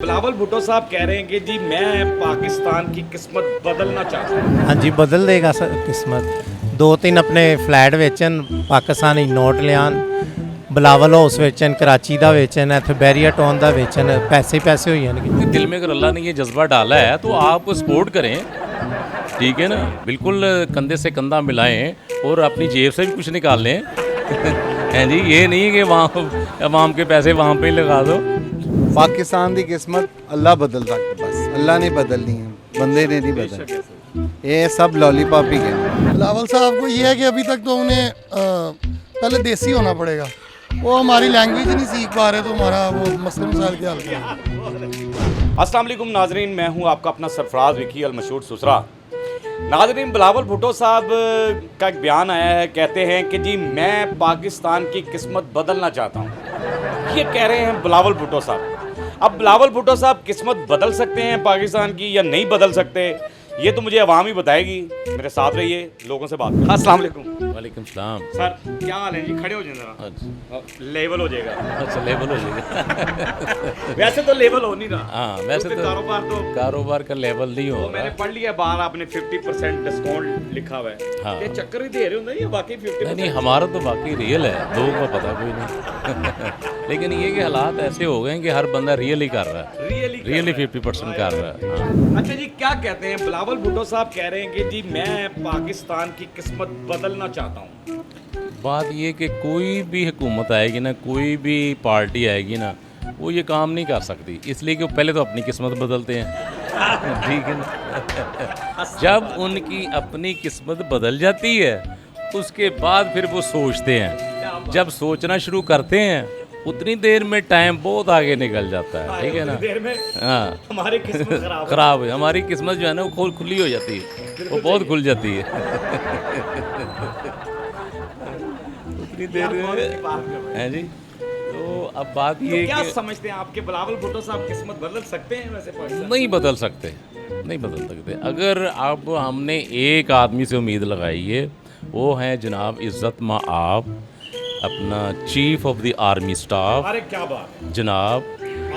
बिलावल भुट्टो साहब कह रहे हैं कि जी मैं पाकिस्तान की किस्मत बदलना चाहता हूँ। हाँ जी बदल देगा सर किस्मत। दो तीन अपने फ्लैट वेचन पाकिस्तानी नोट लियान बिलावल हाउस वेचन कराची दा वेचन इत्थे बैरिया टाउन दा वेचन पैसे पैसे हो जाएंगे। दिल में अगर अल्लाह ने ये जज्बा डाला है तो आप सपोर्ट करें, ठीक है ना। बिल्कुल कंधे से कंधा मिलाएं और अपनी जेब से भी कुछ निकाल लें हैं जी। ये नहीं कि वहाँ अवाम के पैसे वहाँ पे ही लगा दो। पाकिस्तान की किस्मत अल्लाह बदल सकता, बस अल्लाह ने बदलनी है, बंदे ने नहीं बदलनी। ये सब लॉलीपॉप ही कहते। बिलावल साहब को ये है कि अभी तक तो उन्हें पहले देसी होना पड़ेगा। वो हमारी लैंग्वेज ही नहीं सीख पा रहे तो हमारा वो मसले मसाइल के हल करेंगे। अस्सलाम वालेकुम नाजरीन, मैं हूँ आपका अपना सरफराज विकी अल मशहूर सुसरा। नाजरीन, बिलावल भुट्टो साहब का एक बयान आया है, कहते हैं कि जी मैं पाकिस्तान की किस्मत बदलना चाहता हूँ। ये कह रहे हैं बिलावल भुट्टो साहब। अब बिलावल भुट्टो साहब किस्मत बदल सकते हैं पाकिस्तान की या नहीं बदल सकते, ये तो मुझे अवाम ही बताएगी। मेरे साथ रहिए, लोगों से बात करें। अस्सलाम वालेकुम। वालेकुम सलाम। सर क्या हाल है जी? खड़े हो जाए जरा, अच्छा लेवल हो जाएगा। अच्छा, लेवल हो जाएगा। वैसे तो लेवल हो नहीं रहा। हाँ, वैसे तो कारोबार का लेवल नहीं हो मैंने रहा। पढ़ लिया बाहर, आपने 50% डिस्काउंट लिखा हुआ है। हाँ। ये चक्कर ही दे रहे होंगे, ये वाकई 50%? नहीं, हमारा तो वाकई रियल है, लोगों का पता कोई नहीं। लेकिन ये कि हालात ऐसे हो गए हैं कि हर बंदा रियल ही कर रहा है, रियली 50% कर रहा है। हाँ। अच्छा जी, क्या कहते हैं बिलावल भुट्टो साहब? कह रहे हैं कि जी मैं पाकिस्तान की किस्मत बदलना चाहता हूँ। बात ये कि कोई भी हुकूमत आएगी ना, कोई भी पार्टी आएगी ना, वो ये काम नहीं कर सकती, इसलिए कि वो पहले तो अपनी किस्मत बदलते हैं। ठीक है ना। जब उनकी अपनी किस्मत बदल जाती है उसके बाद फिर वो सोचते हैं। जब सोचना शुरू करते हैं उतनी देर में टाइम बहुत आगे निकल जाता है, ठीक है ना। देर में हाँ, हमारी किस्मत खराब है। हमारी किस्मत जो है ना वो खुली हो जाती है, वो बहुत खुल जाती है। उतनी देर में है जी। तो अब बात ये क्या कि समझते हैं आपके बिलावल भुट्टो साहब किस्मत बदल सकते हैं वैसे पाकिस्तान? नहीं बदल सकते, नहीं बदल सकते। अगर अब हमने एक आदमी से उम्मीद लगाई है, वो है जनाब इज़्ज़त माआब, अपना chief of the army staff, अरे क्या बात, जनाब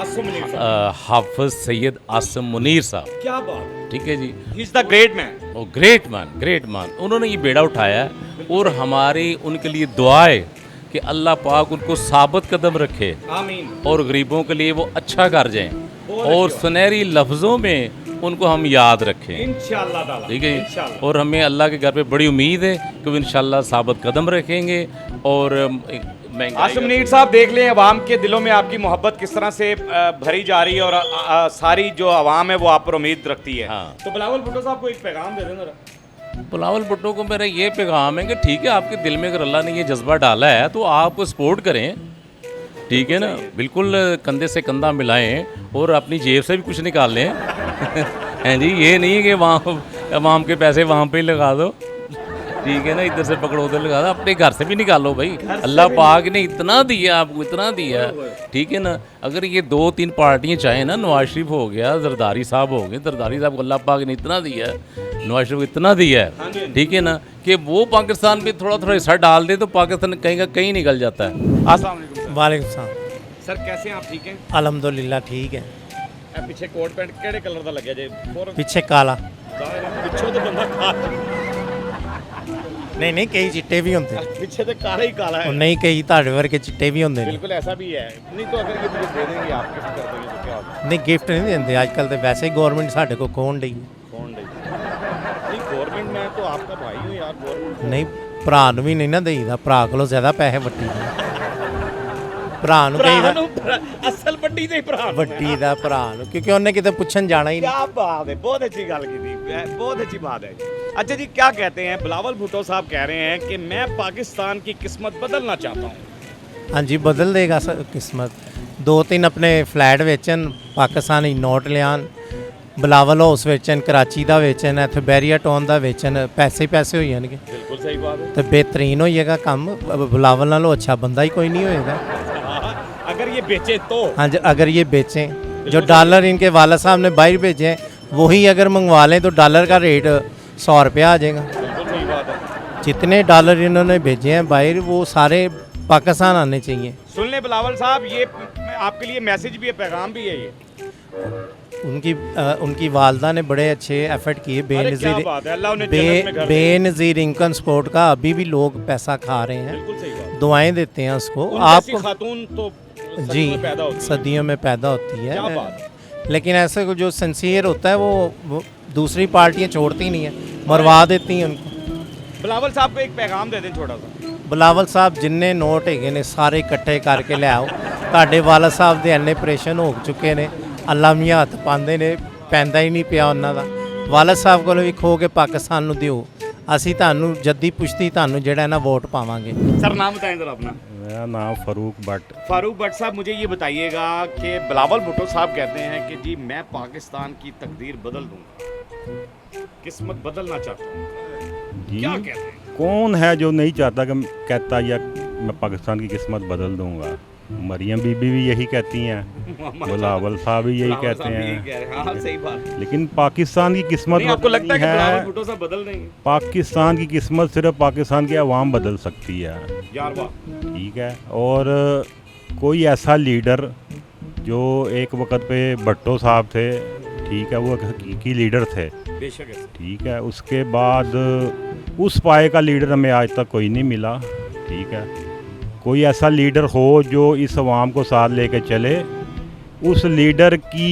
आसिम मुनीर साहब। हाफिज सैयद आसिम मुनीर साहब। क्या बात, ठीक है जी। He is the great man. Oh great man. उन्होंने ये बेड़ा उठाया और हमारी उनके लिए दुआ है कि अल्लाह पाक उनको साबित कदम रखे आमीन। और गरीबों के लिए वो अच्छा कर जाएं और सुनहरी लफ्ज़ों में उनको हम याद रखें इंशाअल्लाह ताला। ठीक है। इंशाअल्लाह। और हमें अल्लाह के घर पे बड़ी उम्मीद है कि वो इंशाअल्लाह साबित कदम रखेंगे। और आसिम मुनीर साहब, देख लें अवाम के दिलों में आपकी मोहब्बत किस तरह से भरी जा रही है और सारी जो अवाम है वो आप पर उम्मीद रखती है। हाँ। तो बिलावल भुट्टो साहब को एक पैगाम दे देना। बिलावल भुट्टो को मेरा ये पैगाम है कि ठीक है, आपके दिल में अगर अल्लाह ने ये जज्बा डाला है तो आप सपोर्ट करें, ठीक है ना। बिल्कुल कंधे से कंधा मिलाएं और अपनी जेब से भी कुछ निकाल लें हैं जी। ये नहीं कि वहाँ अवाम के पैसे वहाँ पे ही लगा दो, ठीक है ना। इधर से पकड़ो उधर लगा दो, अपने घर से भी निकालो भाई। अल्लाह पाक ने इतना दिया आपको, इतना दिया, ठीक है ना। अगर ये दो तीन पार्टियाँ चाहें ना, नवाज शरीफ हो गया, जरदारी साहब हो गए, जरदारी साहब को अल्लाह पाक ने इतना दिया है, नवाज शरीफ को इतना दिया है, ठीक है ना, कि वो पाकिस्तान पे थोड़ा थोड़ा हिस्सा डाल दे तो पाकिस्तान कहीं का कहीं निकल जाता है। अस्सलाम वालेकुम सर। वालेकुम सलाम। सर कैसे हैं आप? ठीक हैं? अलहमदुलिल्लाह ठीक है। पीछे कोट पैंट केड़े कलर का लगे जे? पिछे काला पिछों तो बंदा काला, नहीं कई चिट्टे भी होंगे, पीछे तो काला ही काला है। नहीं कई ਤੁਹਾਡੇ ਵਰਗੇ चिट्टे भी होंगे। बिल्कुल ऐसा भी है। नहीं तो अगर ये मुझे दे देंगे, आप गिफ्ट कर देंगे तो क्या होगा? नहीं गिफ्ट नहीं देंगे आजकल तो, वैसे ही गवर्नमेंट ਸਾਡੇ को कौन दी। कौन देगा? नहीं गवर्नमेंट, मैं तो आपका भाई हूँ यार। गवर्नमेंट नहीं ਭਰਾ ਨੂੰ ਵੀ ਨਹੀਂ ਨਾ ਦੇਈਦਾ, ਭਰਾ ਕੋਲੋਂ ਜ਼ਿਆਦਾ ਪੈਸੇ ਵੱਟੀ ਭਰਾ ਨੂੰ ਕਹੀਦਾ ਅਸਲ ਵੱਡੀ ਦੇ ਭਰਾ ਵੱਟੀ ਦਾ ਭਰਾ ਨੂੰ, ਕਿਉਂਕਿ ਉਹਨੇ ਕਿਤੇ ਪੁੱਛਣ ਜਾਣਾ ਹੀ नहीं। क्या बात है, बहुत अच्छी गल की थी, बहुत अच्छी बात है। अच्छा जी, क्या कहते हैं बिलावल भुट्टो साहब? कह रहे हैं कि मैं पाकिस्तान की किस्मत बदलना चाहता हूँ। हाँ जी बदल देगा सर किस्मत। दो तीन अपने फ्लैट वेचन पाकिस्तानी नोट लियान बिलावल हाउस वेचन कराची दा वेचन इत्थे बैरिया टाउन दा वेचन पैसे पैसे हो जाएंगे। बिल्कुल सही बात है। तो बेहतरीन होइएगा काम, बिलावल नालों अच्छा बंदा ही कोई नहीं होएगा। अगर ये बेचे तो? हाँ जी, अगर ये बेचें, जो डॉलर इनके वाला साहब ने बाहर भेजे हैं वही अगर मंगवा लें तो डॉलर का रेट 100 रुपया आ जाएगा। बिल्कुल सही बात है। जितने डॉलर इन्होंने भेजे हैं बाहर वो सारे पाकिस्तान आने चाहिए। सुन ले बिलावल साहब, ये आपके लिए मैसेज भी है, पैगाम भी है ये। उनकी वालदा ने बड़े अच्छे एफर्ट किए। अरे क्या बात है, अल्लाह उन्हें जन्नत में घर दे। बेनज़ीर इनकम सपोर्ट का अभी भी लोग पैसा खा रहे हैं, बिल्कुल सही बात। दुआएं देते हैं उसको। उन जैसी आपको खातून तो जी सदियों में पैदा होती है। सदियों में पैदा होती क्या है, बात है। लेकिन ऐसे को जो सिंसियर होता है वो दूसरी पार्टियां छोड़ती नहीं है, मरवा देती हैं उनको। बिलावल साहब को एक पैगाम दे दें छोटा सा। ਬਿਲਾਵਲ ਸਾਹਿਬ ਜਿੰਨੇ ਨੋਟ ਹੈਗੇ ਨੇ ਸਾਰੇ ਇਕੱਠੇ ਕਰਕੇ ਲਿਆਓ। ਤੁਹਾਡੇ ਵਾਲਦ ਸਾਹਿਬ ਦੇ ਐਨੇ ਆਪਰੇਸ਼ਨ ਹੋ ਚੁੱਕੇ ਨੇ, ਅੱਲਾ ਮੀਆਂ ਹੱਥ ਪਾਉਂਦੇ ਨੇ, ਪੈਂਦਾ ਹੀ ਨਹੀਂ ਪਿਆ ਉਹਨਾਂ ਦਾ। ਵਾਲਦ ਸਾਹਿਬ ਕੋਲੋਂ ਵੀ ਖੋ ਕੇ ਪਾਕਿਸਤਾਨ ਨੂੰ ਦਿਓ, ਅਸੀਂ ਤੁਹਾਨੂੰ ਜੱਦੀ ਪੁਸ਼ਤੀ ਤੁਹਾਨੂੰ ਜਿਹੜਾ ਨਾ ਵੋਟ ਪਾਵਾਂਗੇ। सर नाम बताएं जरा अपना। मेरा नाम फ़ारूक भट्ट। फारूक भट्ट साहब, मुझे ये बताइएगा कि बिलावल भुट्टो साहब कहते हैं कि जी मैं पाकिस्तान की तकदीर बदल दूंगा, किस्मत बदलना चाहता हूँ, जी क्या कहते हैं? कौन है जो नहीं चाहता कि कहता या मैं पाकिस्तान की किस्मत बदल दूंगा? मरियम बीबी भी यही कहती हैं, बिलावल साहब भी यही कहते हैं, हाँ सही बात। लेकिन पाकिस्तान की किस्मत नहीं, आपको लगता है कि बदलनी बिलावल भुट्टो साहब बदल देंगे? पाकिस्तान की किस्मत सिर्फ पाकिस्तान की आवाम बदल सकती है, यार वाह। ठीक है। और कोई ऐसा लीडर जो एक वक्त पे भट्टो साहब थे, ठीक है, वो एक हकीकी लीडर थे, बेशक है। ठीक है। उसके बाद उस पाए का लीडर हमें आज तक कोई नहीं मिला, ठीक है। कोई ऐसा लीडर हो जो इस अवाम को साथ लेके चले, उस लीडर की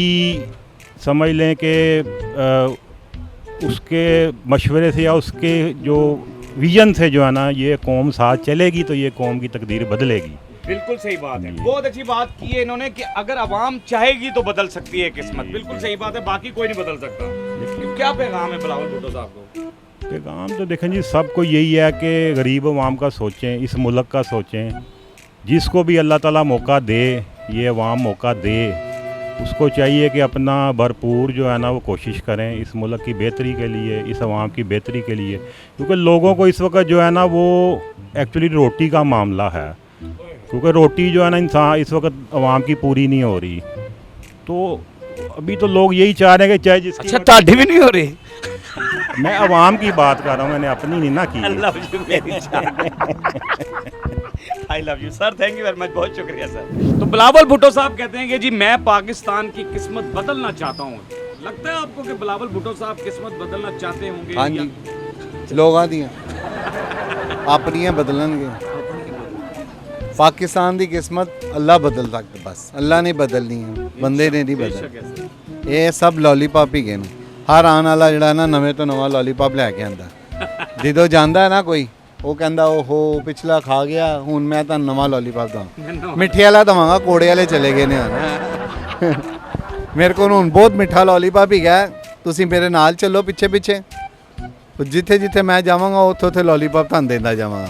समझ लें कि उसके मशवरे से या उसके जो विजन से जो है ना, ये कौम साथ चलेगी तो ये कौम की तकदीर बदलेगी। बिल्कुल सही बात है, बहुत अच्छी बात की है इन्होंने कि अगर आवाम चाहेगी तो बदल सकती है किस्मत। बिल्कुल सही बात है, बाकी कोई नहीं बदल सकता। क्या पैगाम है बिलावल भुट्टो साहब को? पैगाम तो देखें जी, सबको यही है कि गरीब अवाम का सोचें, इस मुल्क का सोचें। जिसको भी अल्लाह ताला मौका दे, ये अवाम मौका दे, उसको चाहिए कि अपना भरपूर जो है ना वो कोशिश करें इस मुल्क की बेहतरी के लिए, इस अवाम की बेहतरी के लिए। क्योंकि लोगों को इस वक्त जो है ना वो एक्चुअली रोटी का मामला है, क्योंकि रोटी जो है ना इंसान इस वक्त अवाम की पूरी नहीं हो रही। तो अभी तो लोग यही चाह रहे हैं कि चाहे जिसकी अच्छा, ताड़ी भी नहीं हो रही। मैं अवाम की बात कर रहा हूँ, मैंने अपनी नहीं ना की। I love you sir, thank you very much, बहुत शुक्रिया सर। तो बिलावल भुट्टो साहब कहते हैं कि जी मैं पाकिस्तान की किस्मत बदलना चाहता हूँ। लगता है आपको कि बिलावल भुट्टो साहब किस्मत बदलना चाहते होंगे? हाँ जी, लोगों दियां अपनियां बदलणगे। पाकिस्तान की किस्मत अल्लाह बदल सकता, बस अल्लाह ने बदलनी है, बंदे ने नहीं बदल। ये सब लॉलीपॉप ही गए। हर आने वाला ਜਿਹੜਾ ਨਾ ਨਵੇਂ ਤੋਂ ਨਵਾਂ ਲੌਲੀਪੌਪ ਲੈ ਕੇ ਆਂਦਾ, ਜਦੋਂ ਜਾਂਦਾ ਨਾ ਕੋਈ ਉਹ ਕਹਿੰਦਾ ਓਹੋ ਪਿਛਲਾ ਖਾ ਗਿਆ, ਹੁਣ ਮੈਂ ਤਾਂ ਨਵਾਂ ਲੌਲੀਪੌਪ ਦਵਾਂ। ਮਿੱਠੇ ਵਾਲਾ ਦਵਾਂਗਾ, ਕੋੜੇ ਵਾਲੇ ਚਲੇ ਗਏ ਨੇ ਹੁਣ। ਮੇਰੇ ਕੋਲ ਹੁਣ ਬਹੁਤ ਮਿੱਠਾ ਲੌਲੀਪੌਪ ਹੀ ਗਿਆ, ਤੁਸੀਂ ਮੇਰੇ ਨਾਲ ਚੱਲੋ ਪਿੱਛੇ ਪਿੱਛੇ, ਜਿੱਥੇ ਜਿੱਥੇ ਮੈਂ ਜਾਵਾਂਗਾ ਉੱਥੇ ਉੱਥੇ ਲੌਲੀਪੌਪ ਤੁਹਾਨੂੰ ਦਿੰਦਾ ਜਾਵਾਂਗਾ।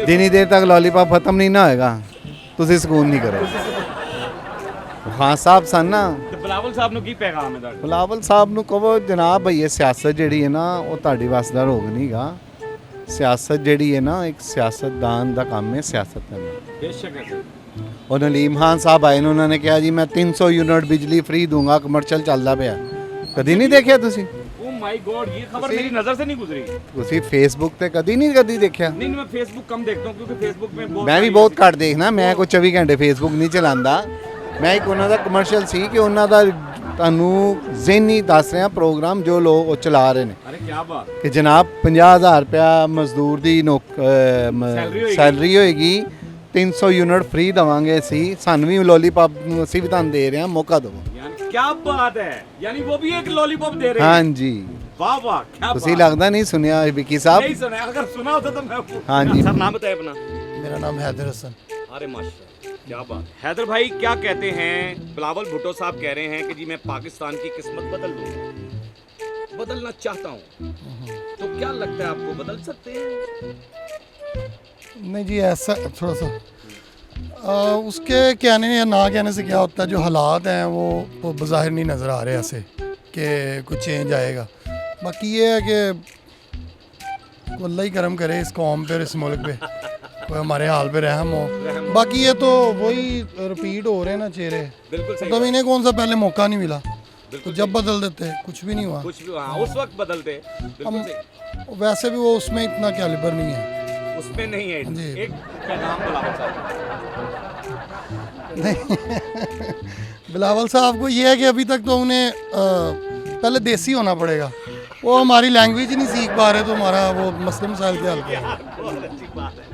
ਜਿੰਨੀ ਦੇਰ ਤੱਕ ਲੌਲੀਪੌਪ ਖਤਮ ਨਹੀਂ ਨਾ ਹੋਏਗਾ ਤੁਸੀਂ ਸਕੂਨ ਨਹੀਂ ਕਰੋ। ਖਾਨ ਸਾਹਿਬ ਸਨ ਨਾ, ਬਿਲਾਵਲ ਸਾਹਿਬ ਨੂੰ ਕੀ ਪੈਗਾਮ ਹੈ ਤੁਹਾਡਾ? ਬਿਲਾਵਲ ਸਾਹਿਬ ਨੂੰ ਕਹੋ ਜਨਾਬ ਭਈ, ਇਹ ਸਿਆਸਤ ਜਿਹੜੀ ਹੈ ਨਾ ਉਹ ਤੁਹਾਡੀ ਵੱਸ ਦਾ ਰੋਗ ਨਹੀਂਗਾ। ਸਿਆਸਤ ਜਿਹੜੀ ਹੈ ਨਾ ਇੱਕ ਸਿਆਸਤਦਾਨ ਦਾ ਕੰਮ ਹੈ ਸਿਆਸਤ ਕਰਨਾ। ਬੇਸ਼ੱਕ ਹੈ ਸਰ। ਉਹ ਨਲੀਮ ਖਾਨ ਸਾਹਿਬ ਆਏ ਨੇ, ਉਹਨਾਂ ਨੇ ਕਿਹਾ ਜੀ ਮੈਂ 300 ਯੂਨਿਟ ਬਿਜਲੀ ਫ੍ਰੀ ਦੂੰਗਾ, ਕਮਰਸ਼ੀਅਲ ਚੱਲਦਾ ਪਿਆ। ਕਦੀ ਨਹੀਂ ਦੇਖਿਆ ਤੁਸੀਂ? ਓ ਮਾਈ ਗॉड, ये खबर मेरी नजर से नहीं गुजरी। ਤੁਸੀਂ ਫੇਸਬੁੱਕ ਤੇ ਕਦੀ ਦੇਖਿਆ? नहीं, मैं फेसबुक कम देखता हूँ क्योंकि फेसबुक में बहुत ਮੈਂ ਵੀ ਬਹੁਤ ਘੱਟ ਦੇਖਣਾ, ਮੈਂ ਕੋਈ 24 ਘੰਟੇ ਫੇਸਬੁੱਕ ਨਹੀਂ ਚਲਾਉਂਦਾ। ਮੈਂ ਇੱਕ ਉਹਨਾਂ ਦਾ ਕਮਰਸ਼ੀਅਲ ਸੀ ਕਿ ਉਹਨਾਂ ਦਾ ਤੁਹਾਨੂੰ ਜ਼ਿਹਨੀ ਦੱਸ ਰਿਹਾ ਪ੍ਰੋਗਰਾਮ ਜੋ ਲੋਕ ਉਹ ਚਲਾ ਰਹੇ ਨੇ अरे क्या बात। ਕਿ ਜਨਾਬ 50,000 ਰੁਪਇਆ ਮਜ਼ਦੂਰ ਦੀ ਸੈਲਰੀ ਹੋਏਗੀ, 300 ਯੂਨਿਟ ਫ੍ਰੀ ਦੇਵਾਂਗੇ ਅਸੀਂ, ਸਾਨੂੰ ਵੀ ਲੋਲੀਪੌਪ ਅਸੀਂ ਵੀ ਤੁਹਾਨੂੰ ਦੇ ਰਹੇ ਹਾਂ, ਮੌਕਾ ਦਿਓ। यानी क्या बात है, यानी वो भी एक लॉलीपॉप दे रहे हैं। ਹਾਂਜੀ, वाह वाह, क्या ਤੁਸੀਂ बात। ਲੱਗਦਾ ਨਹੀਂ ਸੁਣਿਆ ਵਿੱਕੀ ਸਾਹਿਬ? नहीं सुना, अगर सुना होता तो मैं। हाँ जी। सर नाम बताए अपना। मेरा नाम हैदर हसन। अरे माशाल्लाह, क्या बात। हैदर भाई क्या कहते हैं? बिलावल भुट्टो साहब कह रहे हैं कि जी मैं पाकिस्तान की किस्मत बदल दूंगा, बदलना चाहता हूँ। तो क्या लगता है आपको बदल सकते हैं? नहीं जी, ऐसा थोड़ा सा उसके कहने या ना कहने से क्या होता है, जो हालात हैं वो बज़ाहिर नहीं नज़र आ रहे ऐसे कि कुछ चेंज आएगा। बाकी ये है कि अल्लाह ही करम करे इस कौम पे और इस मुल्क पे, कोई हमारे हाल पे रहम हो। बाकी ये तो वही रिपीट हो रहे हैं ना चेहरे, बिल्कुल सही तो बात। इन्हें कौन सा पहले मौका नहीं मिला, तो जब बदल देते कुछ भी नहीं हुआ। कुछ भी, हाँ, उस वक्त बदलते। बिल्कुल सही। वैसे भी वो उसमें इतना कैलिबर नहीं है, उसमें नहीं है। जी। एक पैगाम बिलावल साहब। बिलावल साहब को ये है कि अभी तक तो उन्हें पहले देसी होना पड़ेगा। वो हमारी लैंग्वेज ही नहीं सीख पा रहे, तो हमारा वो मसले मसाइल के हल करेंगे।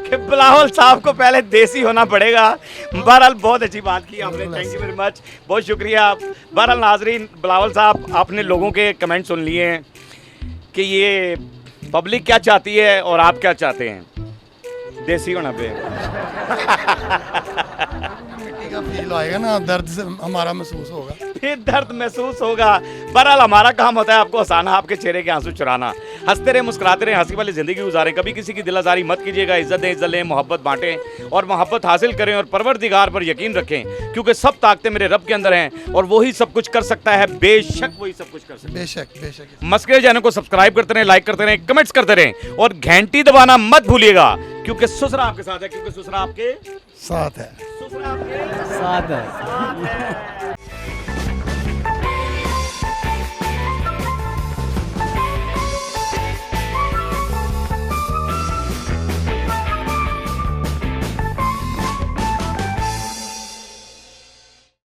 कि बिलावल साहब को पहले देसी होना पड़ेगा। बहरहाल बहुत अच्छी बात की आपने, थैंक यू वेरी मच, बहुत शुक्रिया। बहरहाल नाजरीन, बिलावल साहब आपने लोगों के कमेंट सुन लिए हैं कि ये पब्लिक क्या चाहती है और आप क्या चाहते हैं। देसी होना पे का फील आएगा ना, दर्द से हमारा महसूस होगा, फिर दर्द महसूस होगा। बहरहाल हमारा काम होता है आपको हंसाना, आपके चेहरे के आंसू चुराना। हंसते रहे, मुस्कुराते रहे, हंसी वाली ज़िंदगी गुजारें। कभी किसी की दिल आज़ारी मत कीजिएगा। इज्जत दें, इज्जत लें, मोहब्बत बांटें और मोहब्बत हासिल करें और परवरदिगार पर यकीन रखें, क्योंकि सब ताकतें मेरे रब के अंदर हैं और वही सब कुछ कर सकता है। बेशक वही सब कुछ कर सकता है। बेशक बेशक। मस्करे चैनल को सब्सक्राइब करते रहें, लाइक करते रहें, कमेंट्स करते रहें और घंटी दबाना मत भूलिएगा, क्योंकि सुसरा आपके साथ है, क्योंकि सुसरा आपके साथ है। सुसरा आपके साथ है।